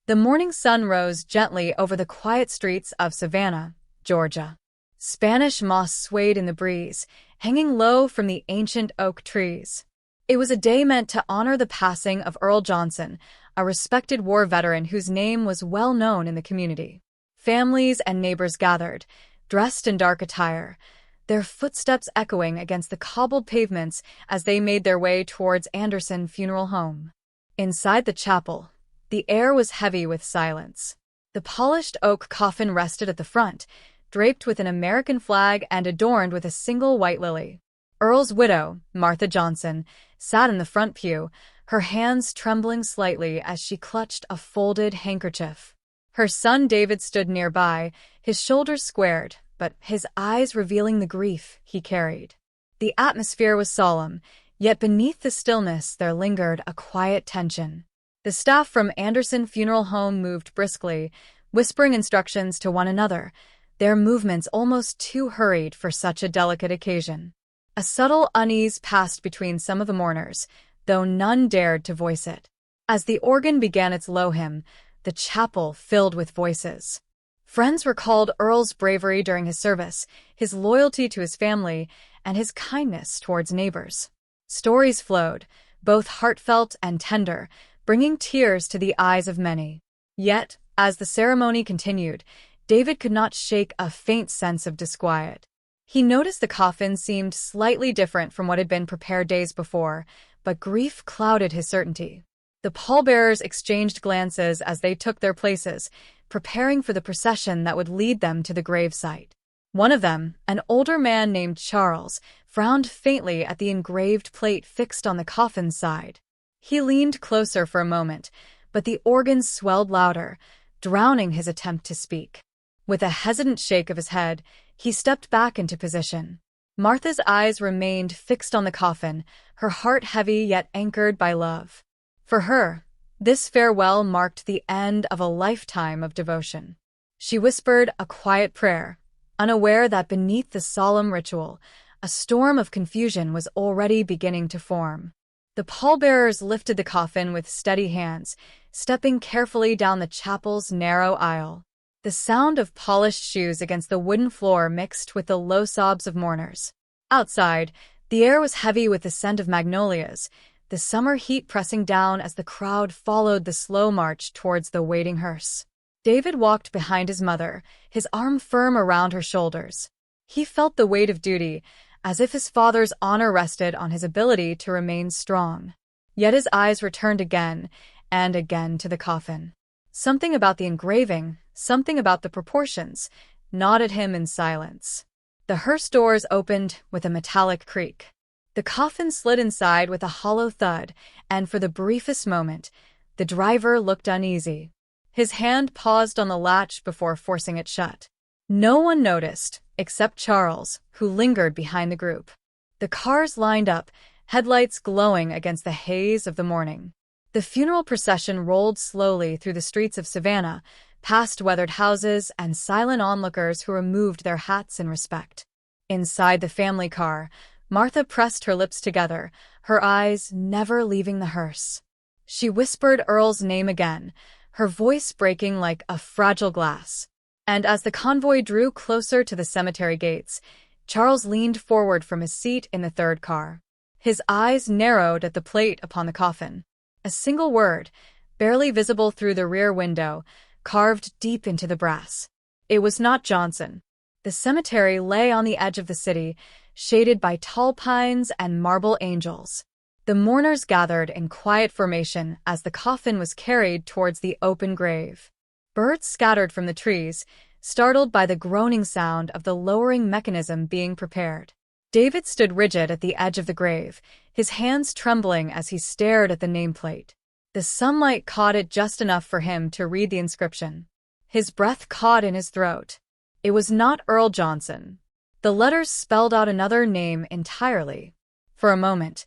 The morning sun rose gently over the quiet streets of Savannah, Georgia. Spanish moss swayed in the breeze, hanging low from the ancient oak trees. It was a day meant to honor the passing of Earl Johnson, a respected war veteran whose name was well known in the community. Families and neighbors gathered, dressed in dark attire, their footsteps echoing against the cobbled pavements as they made their way towards Anderson Funeral Home. Inside the chapel, the air was heavy with silence. The polished oak coffin rested at the front, draped with an American flag and adorned with a single white lily. Earl's widow, Martha Johnson, sat in the front pew, her hands trembling slightly as she clutched a folded handkerchief. Her son David stood nearby, his shoulders squared, but his eyes revealing the grief he carried. The atmosphere was solemn, yet beneath the stillness there lingered a quiet tension. The staff from Anderson Funeral Home moved briskly, whispering instructions to one another, their movements almost too hurried for such a delicate occasion. A subtle unease passed between some of the mourners, though none dared to voice it. As the organ began its low hymn, the chapel filled with voices. Friends recalled Earl's bravery during his service, his loyalty to his family, and his kindness towards neighbors. Stories flowed, both heartfelt and tender, bringing tears to the eyes of many. Yet, as the ceremony continued, David could not shake a faint sense of disquiet. He noticed the coffin seemed slightly different from what had been prepared days before, but grief clouded his certainty. The pallbearers exchanged glances as they took their places, preparing for the procession that would lead them to the gravesite. One of them, an older man named Charles, frowned faintly at the engraved plate fixed on the coffin's side. He leaned closer for a moment, but the organ swelled louder, drowning his attempt to speak. With a hesitant shake of his head, he stepped back into position. Martha's eyes remained fixed on the coffin, her heart heavy yet anchored by love. For her, this farewell marked the end of a lifetime of devotion. She whispered a quiet prayer, unaware that beneath the solemn ritual, a storm of confusion was already beginning to form. The pallbearers lifted the coffin with steady hands, stepping carefully down the chapel's narrow aisle. The sound of polished shoes against the wooden floor mixed with the low sobs of mourners. Outside, the air was heavy with the scent of magnolias, the summer heat pressing down as the crowd followed the slow march towards the waiting hearse. David walked behind his mother, his arm firm around her shoulders. He felt the weight of duty, as if his father's honor rested on his ability to remain strong. Yet his eyes returned again and again to the coffin. Something about the engraving, something about the proportions, nodded him in silence. The hearse doors opened with a metallic creak. The coffin slid inside with a hollow thud, and for the briefest moment, the driver looked uneasy. His hand paused on the latch before forcing it shut. No one noticed, except Charles, who lingered behind the group. The cars lined up, headlights glowing against the haze of the morning. The funeral procession rolled slowly through the streets of Savannah, past weathered houses and silent onlookers who removed their hats in respect. Inside the family car, Martha pressed her lips together, her eyes never leaving the hearse. She whispered Earl's name again, her voice breaking like a fragile glass. And as the convoy drew closer to the cemetery gates, Charles leaned forward from his seat in the third car. His eyes narrowed at the plate upon the coffin. A single word, barely visible through the rear window, carved deep into the brass. It was not Johnson. The cemetery lay on the edge of the city, shaded by tall pines and marble angels. The mourners gathered in quiet formation as the coffin was carried towards the open grave. Birds scattered from the trees, startled by the groaning sound of the lowering mechanism being prepared. David stood rigid at the edge of the grave, his hands trembling as he stared at the nameplate. The sunlight caught it just enough for him to read the inscription. His breath caught in his throat. It was not Earl Johnson. The letters spelled out another name entirely. For a moment,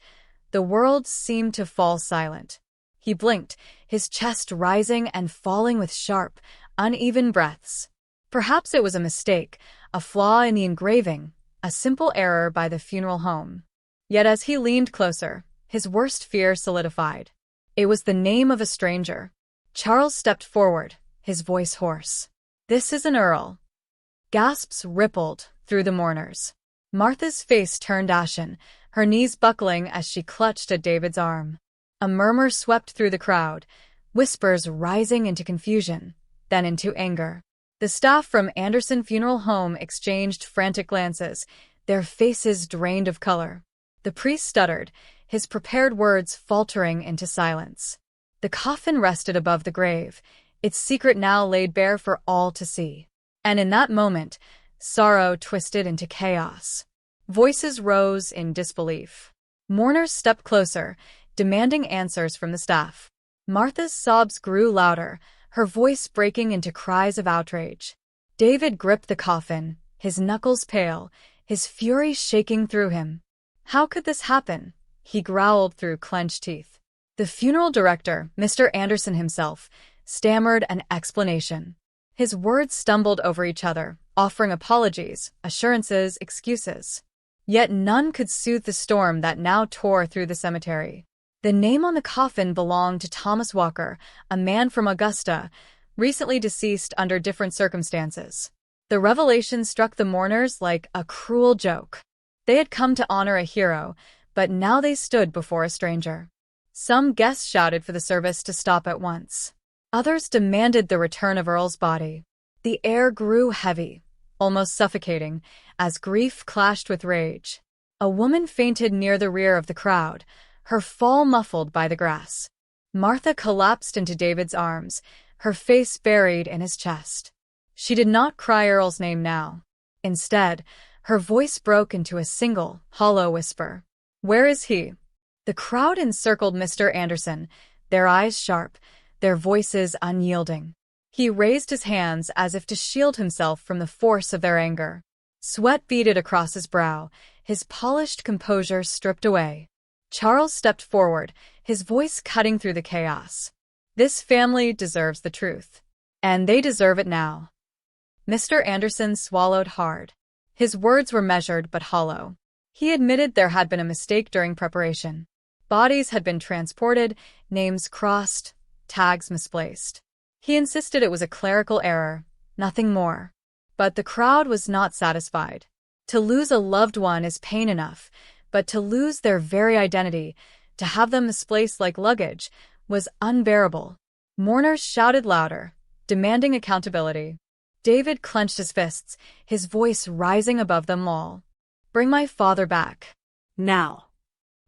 the world seemed to fall silent. He blinked, his chest rising and falling with sharp, uneven breaths. Perhaps it was a mistake, a flaw in the engraving, a simple error by the funeral home. Yet as he leaned closer, his worst fear solidified. It was the name of a stranger. Charles stepped forward, his voice hoarse. "This isn't Earl." Gasps rippled through the mourners. Martha's face turned ashen, her knees buckling as she clutched at David's arm. A murmur swept through the crowd, whispers rising into confusion, then into anger. The staff from Anderson Funeral Home exchanged frantic glances, their faces drained of color. The priest stuttered, his prepared words faltering into silence. The coffin rested above the grave, its secret now laid bare for all to see. And in that moment, sorrow twisted into chaos. Voices rose in disbelief. Mourners stepped closer, demanding answers from the staff. Martha's sobs grew louder, her voice breaking into cries of outrage. David gripped the coffin, his knuckles pale, his fury shaking through him. "How could this happen?" he growled through clenched teeth. The funeral director, Mr. Anderson himself, stammered an explanation. His words stumbled over each other, offering apologies, assurances, excuses. Yet none could soothe the storm that now tore through the cemetery. The name on the coffin belonged to Thomas Walker, a man from Augusta, recently deceased under different circumstances. The revelation struck the mourners like a cruel joke. They had come to honor a hero, but now they stood before a stranger. Some guests shouted for the service to stop at once. Others demanded the return of Earl's body. The air grew heavy, almost suffocating, as grief clashed with rage. A woman fainted near the rear of the crowd, her fall muffled by the grass. Martha collapsed into David's arms, her face buried in his chest. She did not cry Earl's name now. Instead, her voice broke into a single, hollow whisper. "Where is he?" The crowd encircled Mr. Anderson, their eyes sharp, their voices unyielding. He raised his hands as if to shield himself from the force of their anger. Sweat beaded across his brow, his polished composure stripped away. Charles stepped forward, his voice cutting through the chaos. "This family deserves the truth. And they deserve it now." Mr. Anderson swallowed hard. His words were measured but hollow. He admitted there had been a mistake during preparation. Bodies had been transported, names crossed, tags misplaced. He insisted it was a clerical error, nothing more. But the crowd was not satisfied. To lose a loved one is pain enough, but to lose their very identity, to have them misplaced like luggage, was unbearable. Mourners shouted louder, demanding accountability. David clenched his fists, his voice rising above them all. "Bring my father back. Now."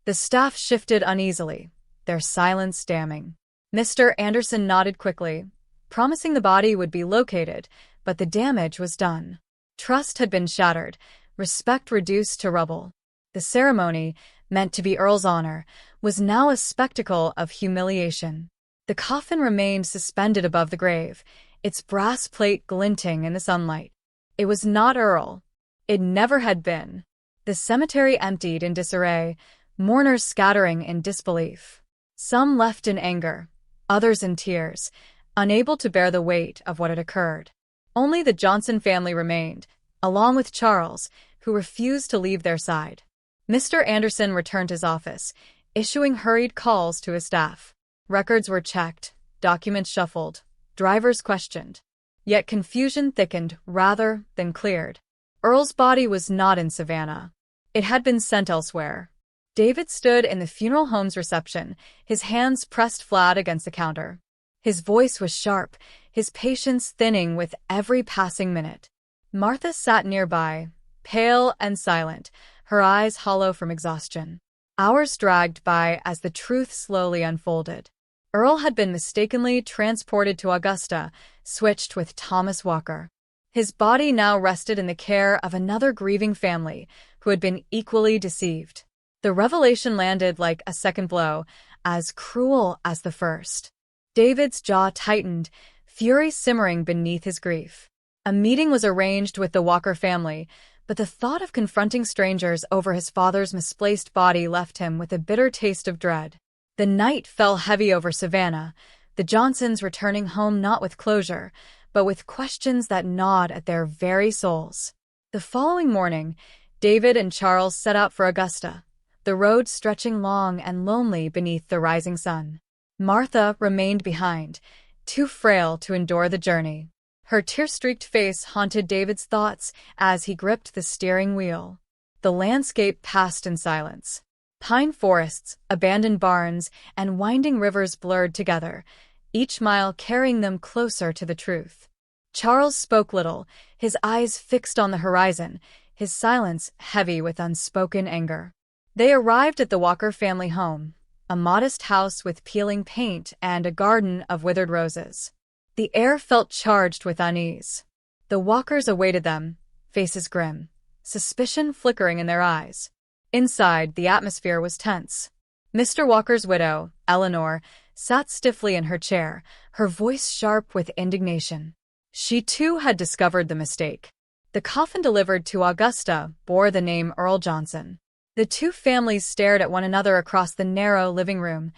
The staff shifted uneasily, their silence damning. Mr. Anderson nodded quickly, promising the body would be located, but the damage was done. Trust had been shattered, respect reduced to rubble. The ceremony, meant to be Earl's honor, was now a spectacle of humiliation. The coffin remained suspended above the grave, its brass plate glinting in the sunlight. It was not Earl. It never had been. The cemetery emptied in disarray, mourners scattering in disbelief. Some left in anger, others in tears, unable to bear the weight of what had occurred. Only the Johnson family remained, along with Charles, who refused to leave their side. Mr. Anderson returned to his office, issuing hurried calls to his staff. Records were checked, documents shuffled, drivers questioned. Yet confusion thickened rather than cleared. Earl's body was not in Savannah. It had been sent elsewhere. David stood in the funeral home's reception, his hands pressed flat against the counter. His voice was sharp, his patience thinning with every passing minute. Martha sat nearby, pale and silent, her eyes hollow from exhaustion. Hours dragged by as the truth slowly unfolded. Earl had been mistakenly transported to Augusta, switched with Thomas Walker. His body now rested in the care of another grieving family who had been equally deceived. The revelation landed like a second blow, as cruel as the first. David's jaw tightened, fury simmering beneath his grief. A meeting was arranged with the Walker family, but the thought of confronting strangers over his father's misplaced body left him with a bitter taste of dread. The night fell heavy over Savannah, the Johnsons returning home not with closure, but with questions that gnawed at their very souls. The following morning, David and Charles set out for Augusta, the road stretching long and lonely beneath the rising sun. Martha remained behind, too frail to endure the journey. Her tear-streaked face haunted David's thoughts as he gripped the steering wheel. The landscape passed in silence. Pine forests, abandoned barns, and winding rivers blurred together, each mile carrying them closer to the truth. Charles spoke little, his eyes fixed on the horizon, his silence heavy with unspoken anger. They arrived at the Walker family home, a modest house with peeling paint and a garden of withered roses. The air felt charged with unease. The Walkers awaited them, faces grim, suspicion flickering in their eyes. Inside, the atmosphere was tense. Mr. Walker's widow, Eleanor, sat stiffly in her chair, her voice sharp with indignation. She too had discovered the mistake. The coffin delivered to Augusta bore the name Earl Johnson. The two families stared at one another across the narrow living room,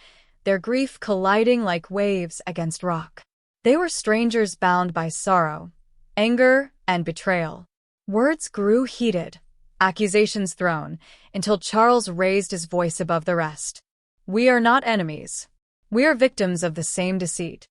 their grief colliding like waves against rock. They were strangers bound by sorrow, anger, and betrayal. Words grew heated, accusations thrown, until Charles raised his voice above the rest. "We are not enemies. We are victims of the same deceit."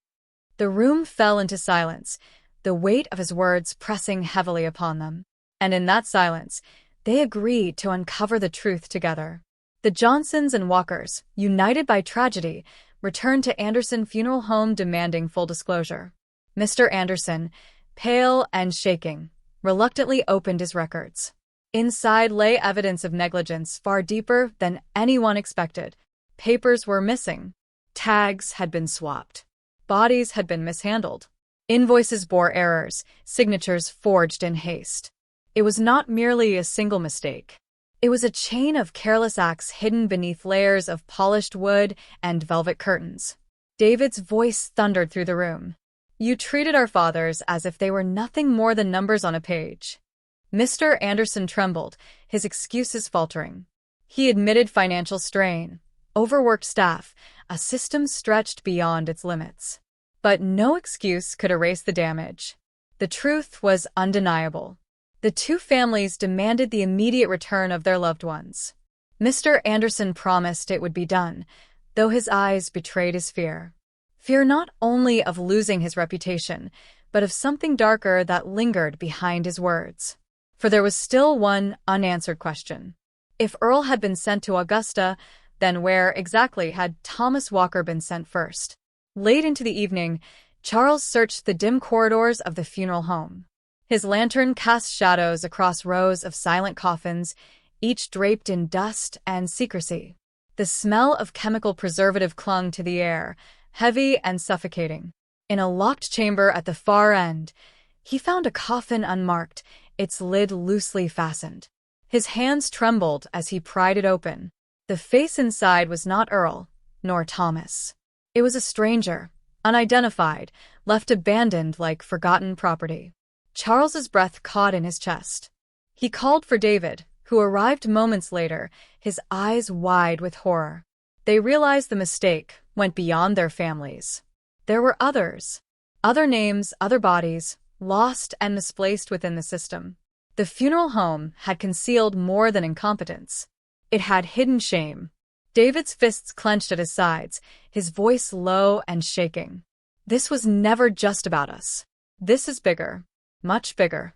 The room fell into silence, the weight of his words pressing heavily upon them. And in that silence, they agreed to uncover the truth together. The Johnsons and Walkers, united by tragedy, returned to Anderson Funeral Home demanding full disclosure. Mr. Anderson, pale and shaking, reluctantly opened his records. Inside lay evidence of negligence far deeper than anyone expected. Papers were missing. Tags had been swapped. Bodies had been mishandled. Invoices bore errors, signatures forged in haste. It was not merely a single mistake. It was a chain of careless acts hidden beneath layers of polished wood and velvet curtains. David's voice thundered through the room. "You treated our fathers as if they were nothing more than numbers on a page." Mr. Anderson trembled, his excuses faltering. He admitted financial strain, overworked staff, a system stretched beyond its limits. But no excuse could erase the damage. The truth was undeniable. The two families demanded the immediate return of their loved ones. Mr. Anderson promised it would be done, though his eyes betrayed his fear. Fear not only of losing his reputation, but of something darker that lingered behind his words. For there was still one unanswered question. If Earl had been sent to Augusta, then where exactly had Thomas Walker been sent first? Late into the evening, Charles searched the dim corridors of the funeral home. His lantern cast shadows across rows of silent coffins, each draped in dust and secrecy. The smell of chemical preservative clung to the air, heavy and suffocating. In a locked chamber at the far end, he found a coffin unmarked, its lid loosely fastened. His hands trembled as he pried it open. The face inside was not Earl, nor Thomas. It was a stranger, unidentified, left abandoned like forgotten property. Charles's breath caught in his chest. He called for David, who arrived moments later, his eyes wide with horror. They realized the mistake went beyond their families. There were others. Other names, other bodies, lost and misplaced within the system. The funeral home had concealed more than incompetence. It had hidden shame. David's fists clenched at his sides, his voice low and shaking. "This was never just about us. This is bigger, much bigger."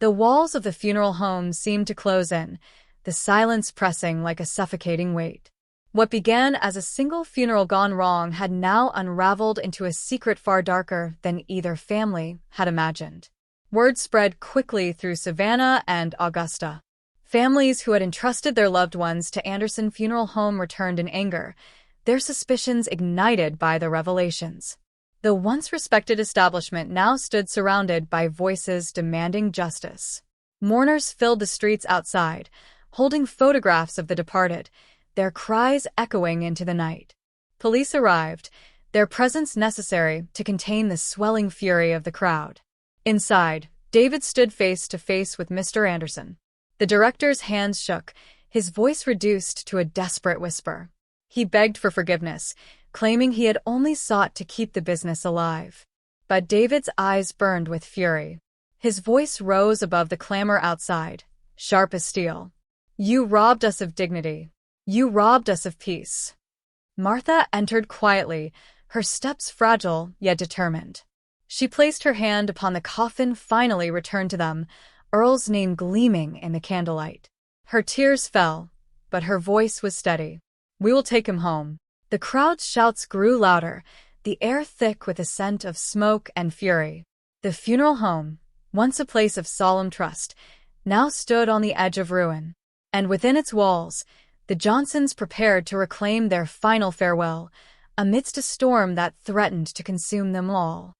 The walls of the funeral home seemed to close in, the silence pressing like a suffocating weight. What began as a single funeral gone wrong had now unraveled into a secret far darker than either family had imagined. Word spread quickly through Savannah and Augusta. Families who had entrusted their loved ones to Anderson Funeral Home returned in anger, their suspicions ignited by the revelations. The once respected establishment now stood surrounded by voices demanding justice. Mourners filled the streets outside, holding photographs of the departed, their cries echoing into the night. Police arrived, their presence necessary to contain the swelling fury of the crowd. Inside, David stood face to face with Mr. Anderson. The director's hands shook, his voice reduced to a desperate whisper. He begged for forgiveness, claiming he had only sought to keep the business alive. But David's eyes burned with fury. His voice rose above the clamor outside, sharp as steel. "You robbed us of dignity. You robbed us of peace." Martha entered quietly, her steps fragile yet determined. She placed her hand upon the coffin, finally returned to them, Earl's name gleaming in the candlelight. Her tears fell, but her voice was steady. "We will take him home." The crowd's shouts grew louder, the air thick with the scent of smoke and fury. The funeral home, once a place of solemn trust, now stood on the edge of ruin. And within its walls, the Johnsons prepared to reclaim their final farewell, amidst a storm that threatened to consume them all.